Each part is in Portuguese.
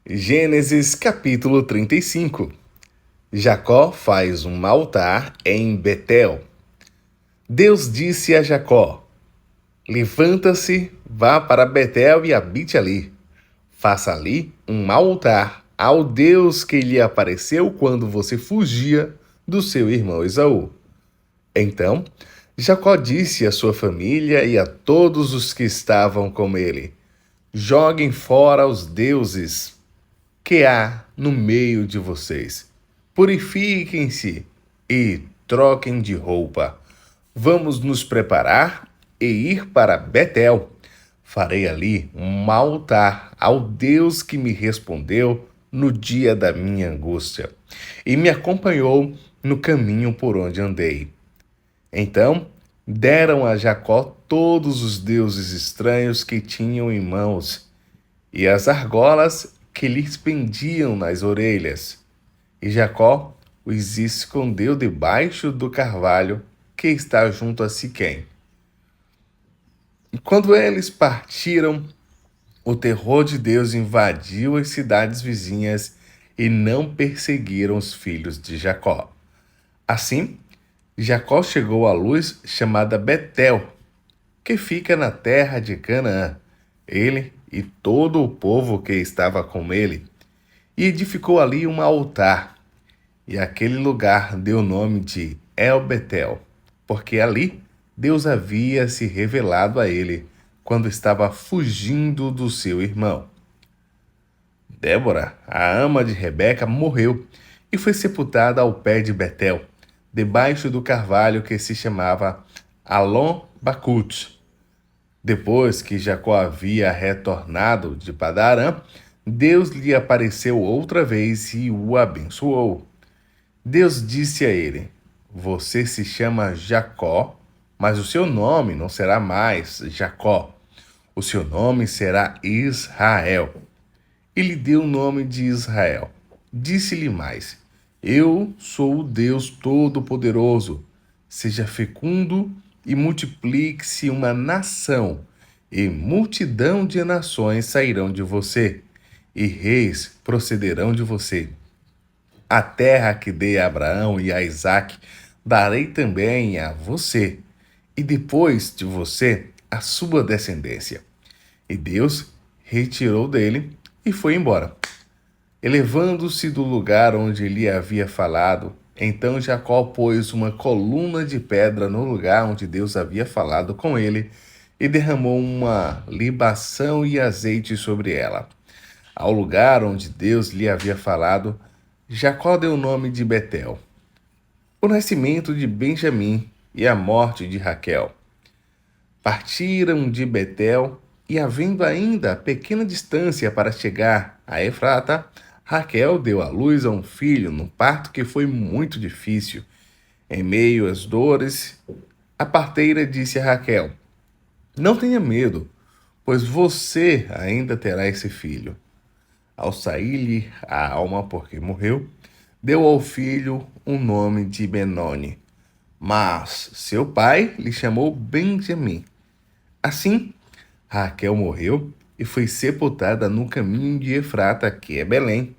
Gênesis capítulo 35. Jacó faz um altar em Betel. Deus disse a Jacó: levanta-se, vá para Betel e habite ali. Faça ali um altar ao Deus que lhe apareceu quando você fugia do seu irmão Esaú. Então, Jacó disse à sua família e a todos os que estavam com ele: joguem fora os deuses que há no meio de vocês. Purifiquem-se e troquem de roupa. Vamos nos preparar e ir para Betel. Farei ali um altar ao Deus que me respondeu no dia da minha angústia e me acompanhou no caminho por onde andei. Então deram a Jacó todos os deuses estranhos que tinham em mãos e as argolas que lhes pendiam nas orelhas. E Jacó os escondeu debaixo do carvalho que está junto a Siquém. E quando eles partiram, o terror de Deus invadiu as cidades vizinhas e não perseguiram os filhos de Jacó. Assim, Jacó chegou à luz chamada Betel, que fica na terra de Canaã, ele e todo o povo que estava com ele, e edificou ali um altar, e aquele lugar deu o nome de El-Betel, porque ali Deus havia se revelado a ele quando estava fugindo do seu irmão. Débora, a ama de Rebeca, morreu e foi sepultada ao pé de Betel, debaixo do carvalho que se chamava Alon-Bacute. Depois que Jacó havia retornado de Padarã, Deus lhe apareceu outra vez e o abençoou. Deus disse a ele: você se chama Jacó, mas o seu nome não será mais Jacó. O seu nome será Israel. E lhe deu o nome de Israel. Disse-lhe mais: eu sou o Deus Todo-Poderoso. Seja fecundo e multiplique-se uma nação, e multidão de nações sairão de você, e reis procederão de você. A terra que dei a Abraão e a Isaque darei também a você, e depois de você a sua descendência. E Deus retirou dele e foi embora. Elevando-se do lugar onde lhe havia falado, então Jacó pôs uma coluna de pedra no lugar onde Deus havia falado com ele e derramou uma libação e azeite sobre ela. Ao lugar onde Deus lhe havia falado, Jacó deu o nome de Betel. O nascimento de Benjamim e a morte de Raquel. Partiram de Betel e, havendo ainda pequena distância para chegar a Efrata, Raquel deu à luz a um filho num parto que foi muito difícil. Em meio às dores, a parteira disse a Raquel: não tenha medo, pois você ainda terá esse filho. Ao sair-lhe a alma porque morreu, deu ao filho o nome de Benoni. Mas seu pai lhe chamou Benjamim. Assim, Raquel morreu e foi sepultada no caminho de Efrata, que é Belém.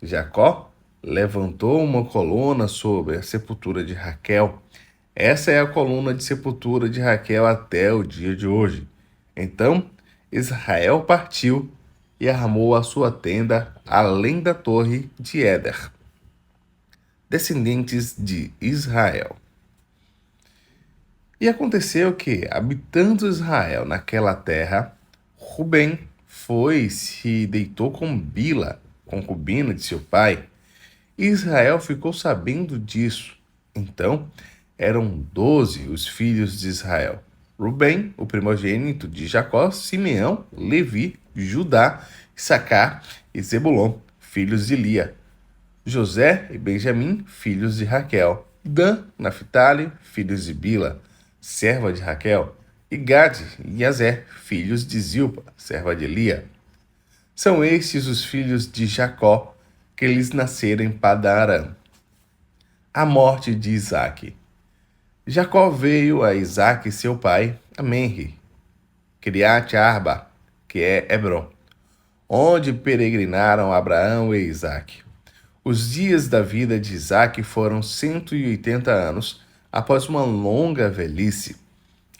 Jacó levantou uma coluna sobre a sepultura de Raquel. Essa é a coluna de sepultura de Raquel até o dia de hoje. Então, Israel partiu e armou a sua tenda além da torre de Éder. Descendentes de Israel. E aconteceu que, habitando Israel naquela terra, Rubem foi e se deitou com Bila, concubina de seu pai. E Israel ficou sabendo disso. Então, eram 12 os filhos de Israel: Rubem, o primogênito de Jacó; Simeão, Levi, Judá, Issacar e Zebulon, filhos de Lia; José e Benjamim, filhos de Raquel; Dan, Naphtali, filhos de Bila, serva de Raquel; e Gade e Azer, filhos de Zilpa, serva de Lia. São estes os filhos de Jacó que lhes nasceram em Padarã. A morte de Isaque. Jacó veio a Isaque seu pai, a Menre, Criate Arba, que é Hebron, onde peregrinaram Abraão e Isaque. Os dias da vida de Isaque foram 180 anos, após uma longa velhice.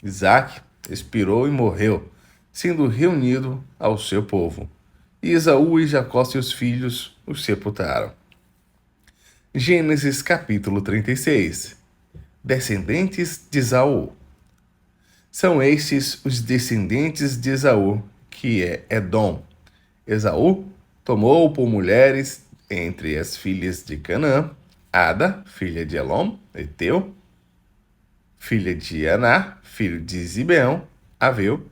Isaque expirou e morreu, sendo reunido ao seu povo. E Esaú e Jacó, seus filhos, o sepultaram. Gênesis capítulo 36. Descendentes de Esaú. São estes os descendentes de Esaú, que é Edom. Esaú tomou por mulheres entre as filhas de Canaã, Ada, filha de Elom, Eteu, filha de Aná, filho de Zibeão, Aveu,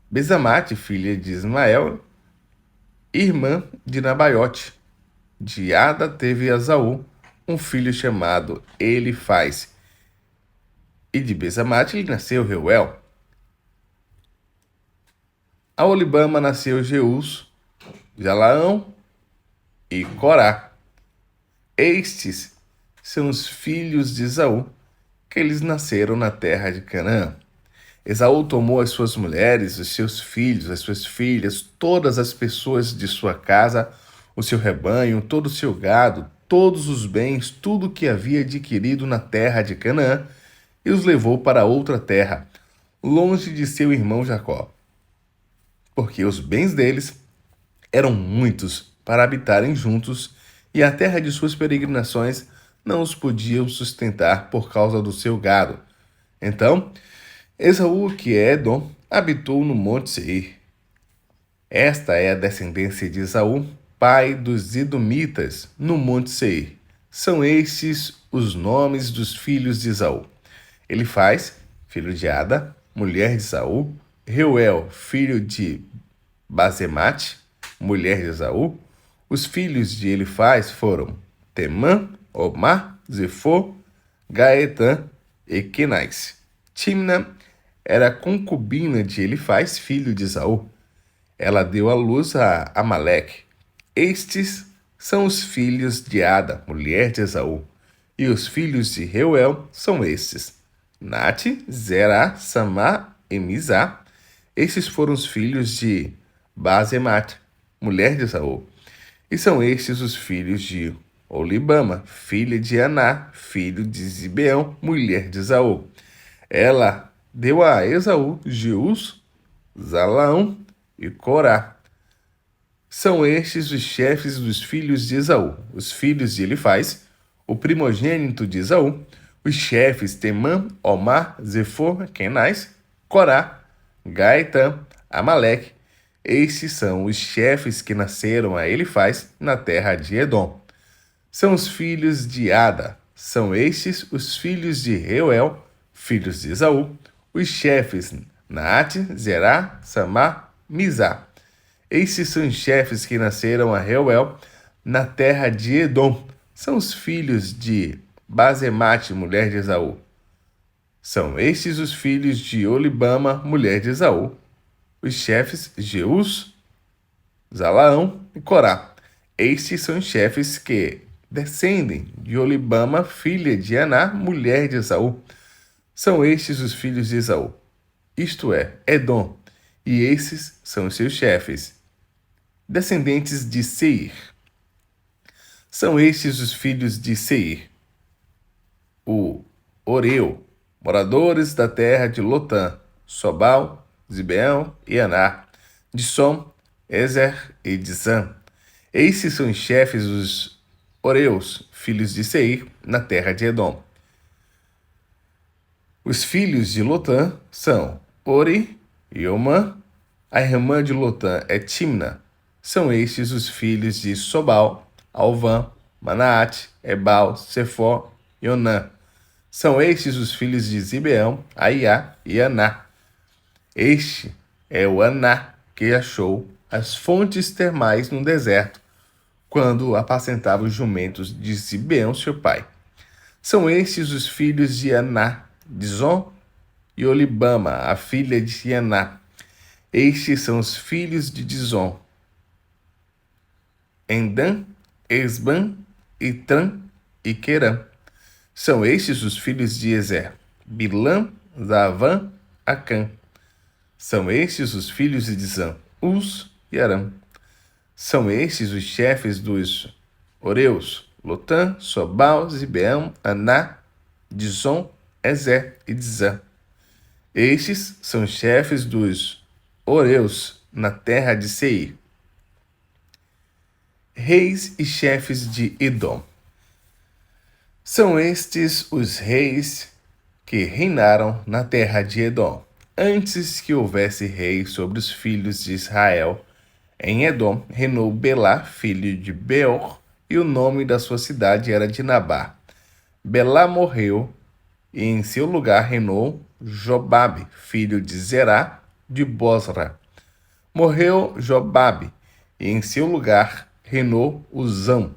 Bezamate, filha de Ismael, irmã de Nabaiote. De Ada teve Esaú um filho chamado Elifaz, e de Bezamate lhe nasceu Reuel. A Olibama nasceu Jeus, Jalaão e Corá. Estes são os filhos de Esaú, que eles nasceram na terra de Canaã. Esaú tomou as suas mulheres, os seus filhos, as suas filhas, todas as pessoas de sua casa, o seu rebanho, todo o seu gado, todos os bens, tudo o que havia adquirido na terra de Canaã, e os levou para outra terra, longe de seu irmão Jacó, porque os bens deles eram muitos para habitarem juntos, e a terra de suas peregrinações não os podiam sustentar por causa do seu gado. Então, Esaú, que é Edom, habitou no Monte Seir. Esta é a descendência de Esaú, pai dos Edomitas, no Monte Seir. São estes os nomes dos filhos de Esaú: Elifaz, filho de Ada, mulher de Esaú; Reuel, filho de Bazemate, mulher de Esaú. Os filhos de Elifaz foram Temã, Omar, Zefô, Gaetã e Kenaz. Timna era concubina de Elifaz, filho de Esaú. Ela deu à luz a Amaleque. Estes são os filhos de Ada, mulher de Esaú. E os filhos de Reuel são estes: Nate, Zerá, Samá e Mizá. Estes foram os filhos de Bazemate, mulher de Esaú. E são estes os filhos de Olibama, filha de Aná, filho de Zibeão, mulher de Esaú. Ela deu a Esaú Jeus, Zalaão e Corá. São estes os chefes dos filhos de Esaú, os filhos de Elifaz, o primogênito de Esaú, os chefes Temã, Omar, Zefô, Kenaz, Corá, Gaetã, Amaleque. Estes são os chefes que nasceram a Elifaz na terra de Edom. São os filhos de Ada. São estes os filhos de Reuel, filhos de Esaú, os chefes Naate, Zerá, Samá, Mizá. Estes são os chefes que nasceram a Reuel na terra de Edom. São os filhos de Bazemate, mulher de Esaú. São estes os filhos de Olibama, mulher de Esaú, os chefes Jeus, Zalaão e Corá. Estes são os chefes que descendem de Olibama, filha de Aná, mulher de Esaú. São estes os filhos de Esaú, isto é, Edom, e esses são os seus chefes. Descendentes de Seir. São estes os filhos de Seir: o Oreu, moradores da terra de Lotã, Sobal, Zibeão e Aná, de Som, Ezer e Dizã. Esses são os chefes dos Oreus, filhos de Seir, na terra de Edom. Os filhos de Lotã são Ori e Omã. A irmã de Lotã é Timna. São estes os filhos de Sobal, Alvã, Manaate, Ebal, Sefó e Onã. São estes os filhos de Zibeão, Aiá e Aná. Este é o Aná que achou as fontes termais no deserto, quando apacentava os jumentos de Zibeão, seu pai. São estes os filhos de Aná, Dizon e Olibama, a filha de Aná. Estes são os filhos de Dizon: Endã, Esban, Itran e Querã. São estes os filhos de Ezer: Bilã, Zavã, Acã. São estes os filhos de Dizã: Uz e Arã. São estes os chefes dos Oreus: Lotã, Sobal, Zibeão, Aná, Dizon, Ezer e Dizã. Estes são os chefes dos Oreus na terra de Seir. Reis e chefes de Edom. São estes os reis que reinaram na terra de Edom, antes que houvesse rei sobre os filhos de Israel. Em Edom reinou Belá, filho de Beor, e o nome da sua cidade era Dinabá. Belá morreu, e em seu lugar reinou Jobabe, filho de Zerá, de Bosra. Morreu Jobabe, e em seu lugar reinou Uzão,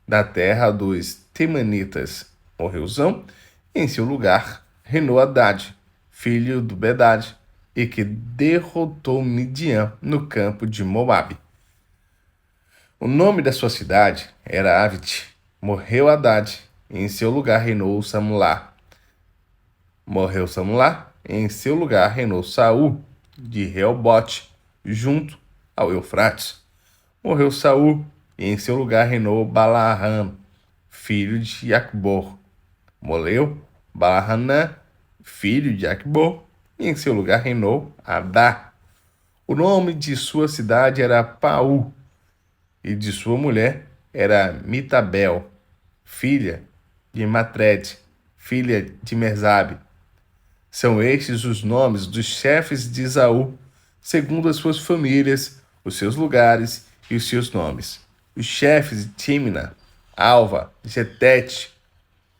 da terra dos Temanitas. Morreu Uzão, e em seu lugar reinou Hadade, filho do Bedade, e que derrotou Midian no campo de Moabe. O nome da sua cidade era Avit. Morreu Hadade, e em seu lugar reinou Samulá. Morreu Samulá, e em seu lugar reinou Saul, de Reobote, junto ao Eufrates. Morreu Saul, e em seu lugar reinou Balaam, filho de Jacbor. Morreu Balahanã, filho de Jacbor, e em seu lugar reinou Adá. O nome de sua cidade era Paú, e de sua mulher era Mitabel, filha de Matred, filha de Merzabe. São estes os nomes dos chefes de Esaú, segundo as suas famílias, os seus lugares e os seus nomes. Os chefes de Timna, Alva, Getete,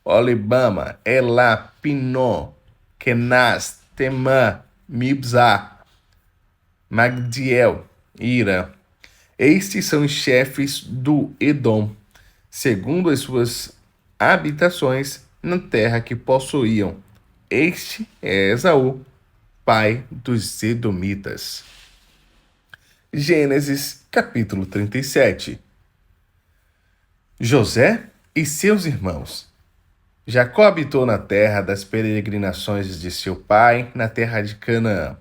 Olibama, Elá, Pinom, Kenaz, Temã, Mibzá, Magdiel e Irã. Estes são os chefes do Edom, segundo as suas habitações na terra que possuíam. Este é Esaú, pai dos Edomitas. Gênesis, capítulo 37. José e seus irmãos. Jacó habitou na terra das peregrinações de seu pai, na terra de Canaã.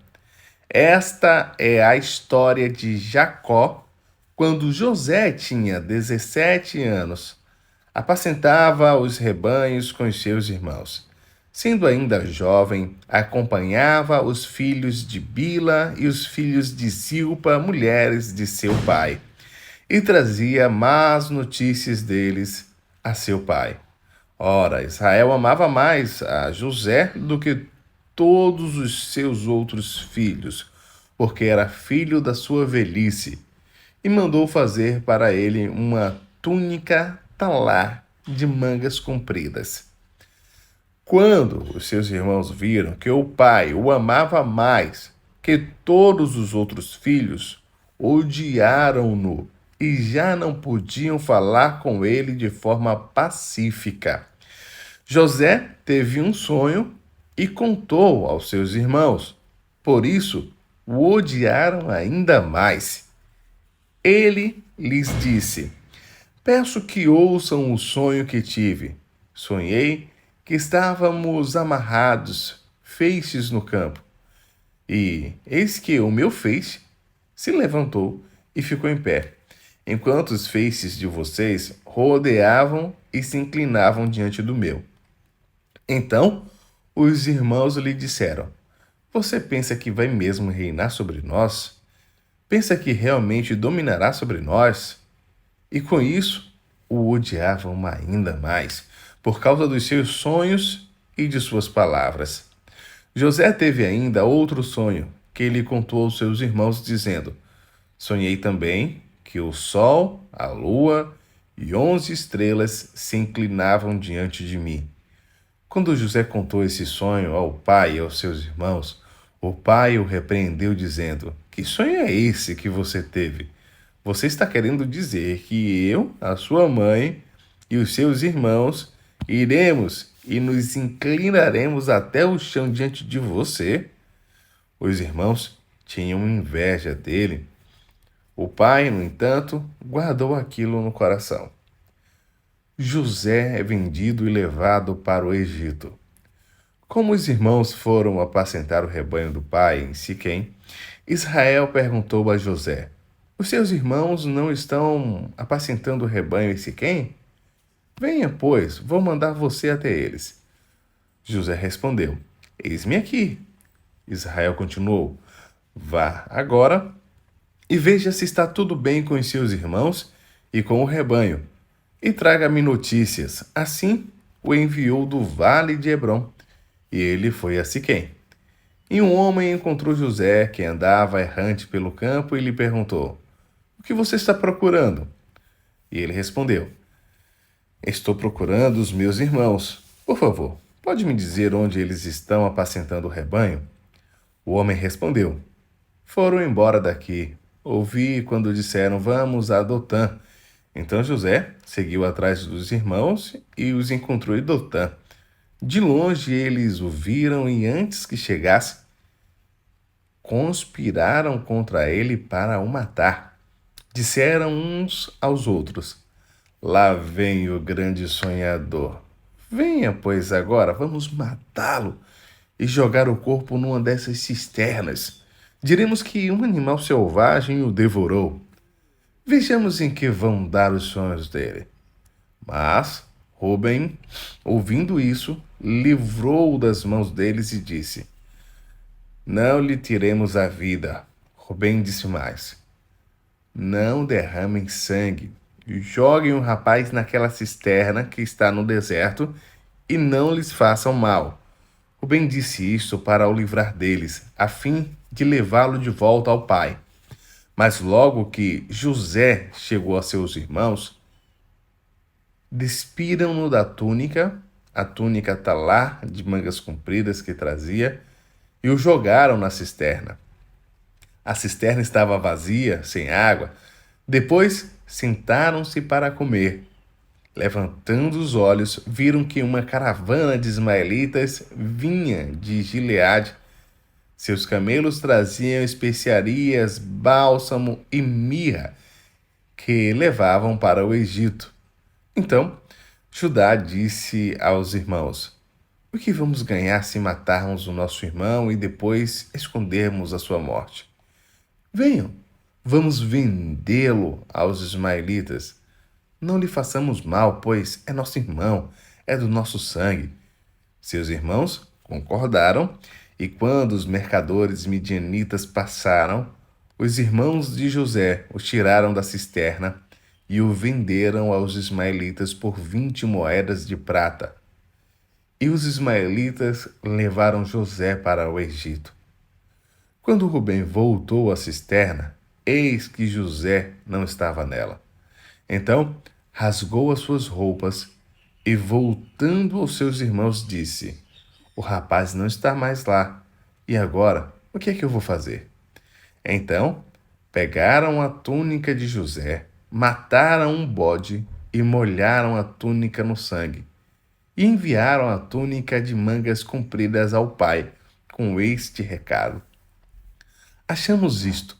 Esta é a história de Jacó quando José tinha 17 anos. Apacentava os rebanhos com os seus irmãos. Sendo ainda jovem, acompanhava os filhos de Bila e os filhos de Zilpa, mulheres de seu pai, e trazia más notícias deles a seu pai. Ora, Israel amava mais a José do que todos os seus outros filhos, porque era filho da sua velhice, e mandou fazer para ele uma túnica talar de mangas compridas. Quando os seus irmãos viram que o pai o amava mais que todos os outros filhos, odiaram-no e já não podiam falar com ele de forma pacífica. José teve um sonho e contou aos seus irmãos. Por isso, o odiaram ainda mais. Ele lhes disse: Peço que ouçam o sonho que tive. Sonhei que estávamos amarrados, feixes no campo. E eis que o meu feixe se levantou e ficou em pé, enquanto os feixes de vocês rodeavam e se inclinavam diante do meu. Então os irmãos lhe disseram: Você pensa que vai mesmo reinar sobre nós? Pensa que realmente dominará sobre nós? E com isso o odiavam ainda mais, por causa dos seus sonhos e de suas palavras. José teve ainda outro sonho, que ele contou aos seus irmãos, dizendo: Sonhei também que o sol, a lua e 11 estrelas se inclinavam diante de mim. Quando José contou esse sonho ao pai e aos seus irmãos, o pai o repreendeu, dizendo: Que sonho é esse que você teve? Você está querendo dizer que eu, a sua mãe e os seus irmãos iremos e nos inclinaremos até o chão diante de você? Os irmãos tinham inveja dele. O pai, no entanto, guardou aquilo no coração. José é vendido e levado para o Egito. Como os irmãos foram apacentar o rebanho do pai em Siquém, Israel perguntou a José: Os seus irmãos não estão apacentando o rebanho em Siquém? Venha, pois, vou mandar você até eles. José respondeu: Eis-me aqui. Israel continuou: Vá agora e veja se está tudo bem com os seus irmãos e com o rebanho, e traga-me notícias. Assim o enviou do vale de Hebrom, e ele foi a Siquém. E um homem encontrou José, que andava errante pelo campo, e lhe perguntou: O que você está procurando? E ele respondeu: Estou procurando os meus irmãos. Por favor, pode me dizer onde eles estão apacentando o rebanho? O homem respondeu: Foram embora daqui. Ouvi quando disseram: Vamos a Dotã. Então José seguiu atrás dos irmãos e os encontrou em Dotã. De longe eles o viram e, antes que chegasse, conspiraram contra ele para o matar. Disseram uns aos outros: Lá vem o grande sonhador. Venha, pois, agora, vamos matá-lo e jogar o corpo numa dessas cisternas. Diremos que um animal selvagem o devorou. Vejamos em que vão dar os sonhos dele. Mas Rubem, ouvindo isso, livrou-o das mãos deles e disse: Não lhe tiremos a vida. Rubem disse mais: Não derramem sangue. Joguem o rapaz naquela cisterna que está no deserto e não lhes façam mal. Rubem disse isto para o livrar deles, a fim de levá-lo de volta ao pai. Mas logo que José chegou a seus irmãos, despiram-no da túnica, a túnica talar de mangas compridas que trazia, e o jogaram na cisterna. A cisterna estava vazia, sem água. Depois sentaram-se para comer. Levantando os olhos, viram que uma caravana de ismaelitas vinha de Gileade. Seus camelos traziam especiarias, bálsamo e mirra, que levavam para o Egito. Então Judá disse aos irmãos: O que vamos ganhar se matarmos o nosso irmão e depois escondermos a sua morte? Venham, vamos vendê-lo aos ismaelitas. Não lhe façamos mal, pois é nosso irmão, é do nosso sangue. Seus irmãos concordaram, e quando os mercadores midianitas passaram, os irmãos de José o tiraram da cisterna e o venderam aos ismaelitas por 20 moedas de prata. E os ismaelitas levaram José para o Egito. Quando Rubem voltou à cisterna, eis que José não estava nela. Então rasgou as suas roupas e, voltando aos seus irmãos, disse: O rapaz não está mais lá. E agora, o que é que eu vou fazer? Então pegaram a túnica de José, mataram um bode e molharam a túnica no sangue. E enviaram a túnica de mangas compridas ao pai, com este recado: Achamos isto.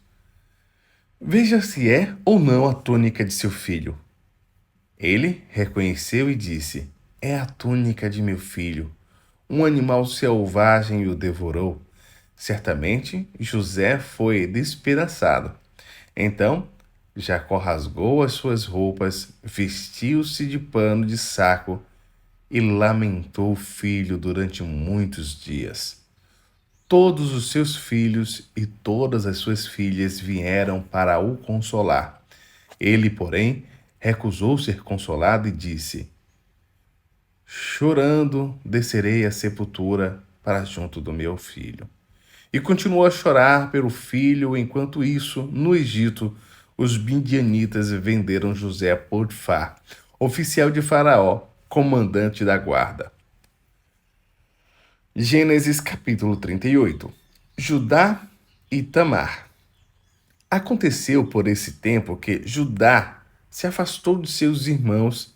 Veja se é ou não a túnica de seu filho. Ele reconheceu e disse: É a túnica de meu filho. Um animal selvagem o devorou. Certamente José foi despedaçado. Então Jacó rasgou as suas roupas, vestiu-se de pano de saco e lamentou o filho durante muitos dias. Todos os seus filhos e todas as suas filhas vieram para o consolar. Ele, porém, recusou ser consolado e disse: Chorando, descerei à sepultura para junto do meu filho. E continuou a chorar pelo filho. Enquanto isso, no Egito, os midianitas venderam José a Potifar, oficial de Faraó, comandante da guarda. Gênesis capítulo 38. Judá e Tamar. Aconteceu por esse tempo que Judá se afastou de seus irmãos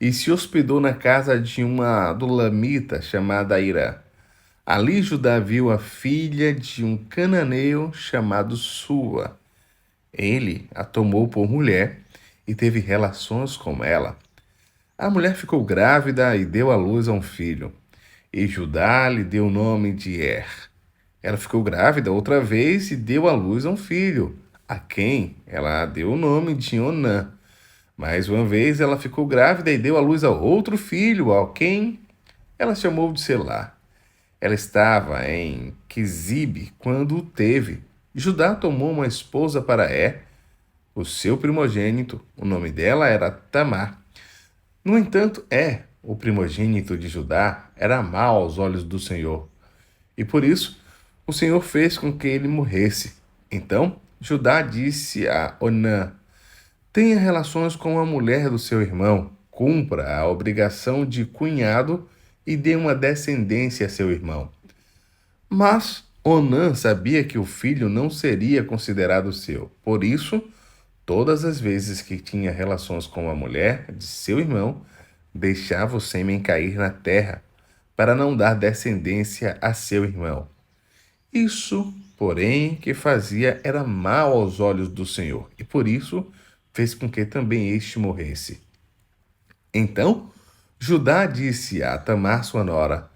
e se hospedou na casa de uma adulamita chamada Irã. Ali Judá viu a filha de um cananeu chamado Sua. Ele a tomou por mulher e teve relações com ela. A mulher ficou grávida e deu à luz a um filho. E Judá lhe deu o nome de Ela ficou grávida outra vez e deu à luz a um filho. a quem ela deu o nome de Onã. Mais uma vez ela ficou grávida e deu à luz a outro filho, ao quem ela chamou de Selá. Ela estava em Quisibe quando o teve. Judá tomou uma esposa para o seu primogênito. O nome dela era Tamar. No entanto, o primogênito de Judá, era mau aos olhos do Senhor. E por isso, o Senhor fez com que ele morresse. Então, Judá disse a Onã: tenha relações com a mulher do seu irmão, cumpra a obrigação de cunhado e dê uma descendência a seu irmão. Mas Onã sabia que o filho não seria considerado seu. Por isso, todas as vezes que tinha relações com a mulher de seu irmão, deixava o sêmen cair na terra, para não dar descendência a seu irmão. Isso, porém, que fazia era mal aos olhos do Senhor, e por isso fez com que também este morresse. Então, Judá disse a Tamar, sua nora: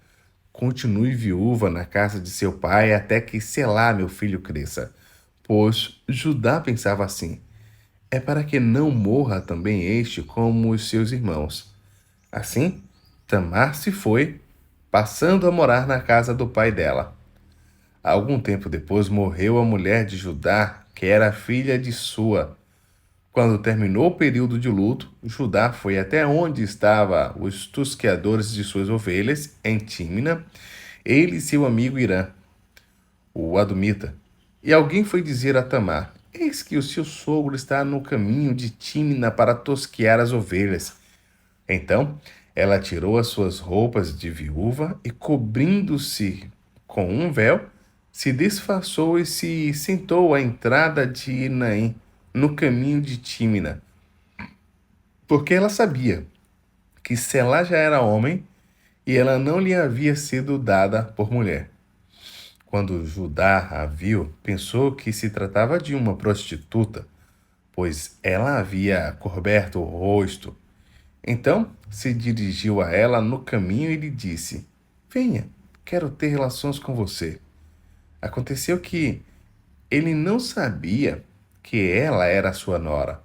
continue viúva na casa de seu pai até que Selá, meu filho, cresça. Pois Judá pensava assim: é para que não morra também este como os seus irmãos. Assim, Tamar se foi, passando a morar na casa do pai dela. Algum tempo depois morreu a mulher de Judá, que era filha de Sua. Quando terminou o período de luto, Judá foi até onde estavam os tosqueadores de suas ovelhas, em Tímina, ele e seu amigo Irã, o Adumita. E alguém foi dizer a Tamar: eis que o seu sogro está no caminho de Tímina para tosquear as ovelhas. Então, ela tirou as suas roupas de viúva e, cobrindo-se com um véu, se disfarçou e se sentou à entrada de Enaim, no caminho de Tímina, porque ela sabia que Selá já era homem e ela não lhe havia sido dada por mulher. Quando Judá a viu, pensou que se tratava de uma prostituta, pois ela havia coberto o rosto. Então se dirigiu a ela no caminho e lhe disse: venha, quero ter relações com você. Aconteceu que ele não sabia que ela era sua nora.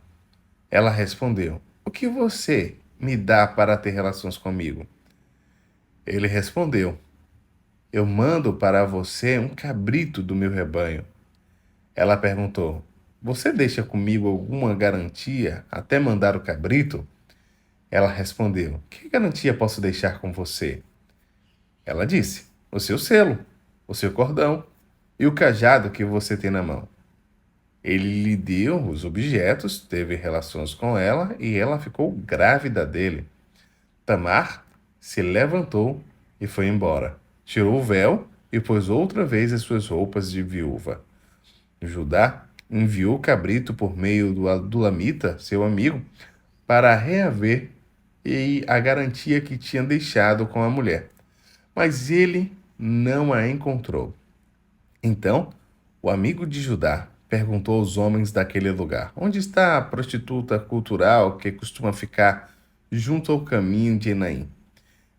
Ela respondeu: o que você me dá para ter relações comigo? Ele respondeu: eu mando para você um cabrito do meu rebanho. Ela perguntou: você deixa comigo alguma garantia até mandar o cabrito? Ela respondeu: que garantia posso deixar com você? Ela disse: o seu selo, o seu cordão e o cajado que você tem na mão. Ele lhe deu os objetos, teve relações com ela e ela ficou grávida dele. Tamar se levantou e foi embora. Tirou o véu e pôs outra vez as suas roupas de viúva. Judá enviou o cabrito por meio do Adulamita, seu amigo, para reaver e a garantia que tinha deixado com a mulher. Mas ele não a encontrou. Então, o amigo de Judá perguntou aos homens daquele lugar: onde está a prostituta cultural que costuma ficar junto ao caminho de Enaim?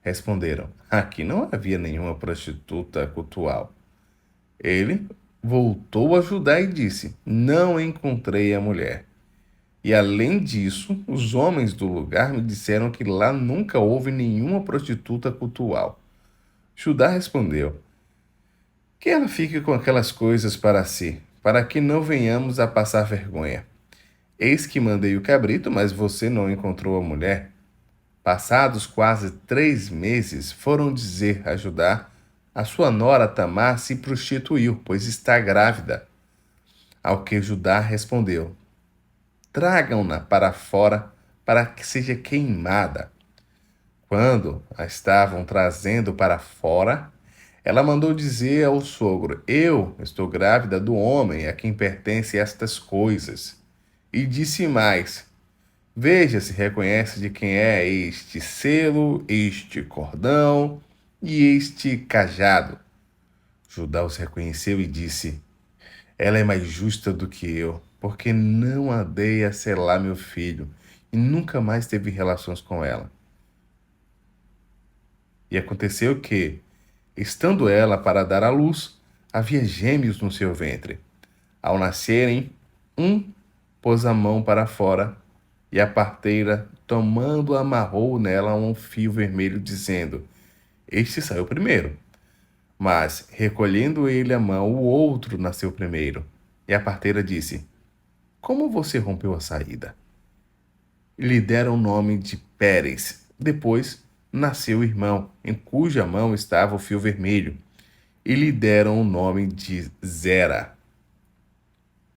Responderam: aqui não havia nenhuma prostituta cultural. Ele voltou a Judá e disse: não encontrei a mulher. E além disso, os homens do lugar me disseram que lá nunca houve nenhuma prostituta cultural. Judá respondeu: que ela fique com aquelas coisas para si, para que não venhamos a passar vergonha. Eis que mandei o cabrito, mas você não encontrou a mulher. Passados quase 3 meses, foram dizer a Judá: a sua nora Tamar se prostituiu, pois está grávida. Ao que Judá respondeu: tragam-na para fora, para que seja queimada. Quando a estavam trazendo para fora, ela mandou dizer ao sogro: eu estou grávida do homem a quem pertencem estas coisas. E disse mais: veja se reconhece de quem é este selo, este cordão e este cajado. Judá os reconheceu e disse: ela é mais justa do que eu, porque não a dei a selar meu filho, e nunca mais teve relações com ela. E aconteceu que, estando ela para dar à luz, havia gêmeos no seu ventre. Ao nascerem, Um pôs a mão para fora, e a parteira, tomando, amarrou nela um fio vermelho, dizendo: Este saiu primeiro. Mas, recolhendo ele a mão, o outro nasceu primeiro. E a parteira disse: Como você rompeu a saída? E lhe deram o nome de Pérez. Depois nasceu o irmão, em cuja mão estava o fio vermelho, e lhe deram o nome de Zera.